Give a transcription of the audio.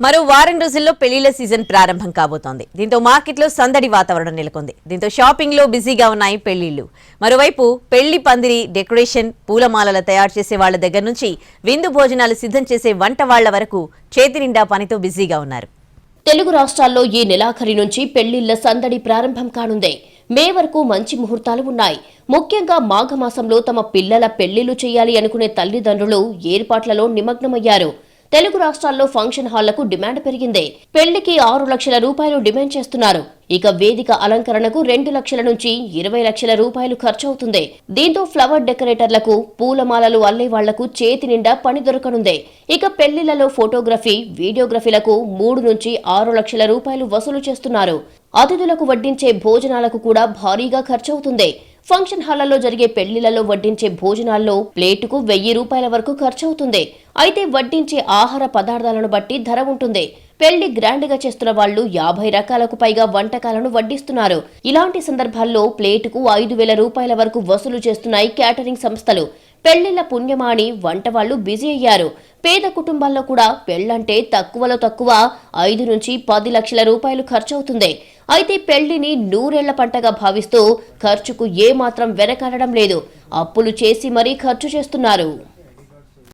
మరో వారం రోజుల్లో పెళ్లిళ్ల సీజన్ ప్రారంభం కాబోతోంది. దీంతో మార్కెట్లో సందడి వాతావరణం నెలకొంది. దీంతో షాపింగ్ లో బిజీగా ఉన్నాయి పెళ్లిళ్లు. మరోవైపు పెళ్లి పందిరి, డెకరేషన్, పూలమాలల తయారు చేసే వాళ్ల దగ్గర నుంచి విందు భోజనాలు సిద్ధం చేసే వంట వాళ్ల వరకు చేతి నిండా పనితో బిజీగా ఉన్నారు. తెలుగు రాష్ట్రాల్లో ఈ నెలాఖరి నుంచి పెళ్లిళ్ల సందడి ప్రారంభం కానుంది. మే వరకు మంచి ముహూర్తాలు ఉన్నాయి. ముఖ్యంగా మాఘమాసంలో తమ పిల్లల పెళ్లిళ్లు చేయాలి అనుకునే తల్లిదండ్రులు ఏర్పాట్లలో నిమగ్నమయ్యారు. తెలుగు రాష్ట్రాల్లో ఫంక్షన్ హాళ్లకు డిమాండ్ పెరిగింది. పెళ్లికి 6 లక్షల రూపాయలు డిమాండ్ చేస్తున్నారు. ఇక వేదిక అలంకరణకు 2 లక్షల నుంచి 20 లక్షల రూపాయలు ఖర్చవుతుంది. దీంతో ఫ్లవర్ డెకరేటర్లకు, పూలమాలలు అల్లే వాళ్లకు చేతి నిండా పని దొరకనుంది. ఇక పెళ్లిళ్లలో ఫోటోగ్రఫీ, వీడియోగ్రఫీలకు 3 నుంచి 6 లక్షల రూపాయలు వసూలు చేస్తున్నారు. అతిథులకు వడ్డించే భోజనాలకు కూడా భారీగా ఖర్చవుతుంది. ఫంక్షన్ హాళ్లలో జరిగే పెళ్లిళ్లలో వడ్డించే భోజనాల్లో ప్లేటుకు 1000 రూపాయల వరకు ఖర్చవుతుంది. అయితే వడ్డించే ఆహార పదార్థాలను బట్టి ధర ఉంటుంది. పెళ్లి గ్రాండ్ గా చేస్తున్న వాళ్లు 50 రకాలకు పైగా వంటకాలను వడ్డిస్తున్నారు. ఇలాంటి సందర్భాల్లో ప్లేటుకు 5000 రూపాయల వరకు వసూలు చేస్తున్నాయి క్యాటరింగ్ సంస్థలు. పెళ్లిళ్ల పుణ్యమాని వంట వాళ్లు బిజీ అయ్యారు. పేద కుటుంబాల్లో కూడా పెళ్లంటే తక్కువలో తక్కువ 5 నుంచి 10 లక్షల రూపాయలు ఖర్చవుతుంది. అయితే పెళ్లిని 100 ఏళ్ల పంటగా భావిస్తూ ఖర్చుకు ఏమాత్రం వెనకాడడం లేదు. అప్పులు చేసి మరీ ఖర్చు చేస్తున్నారు.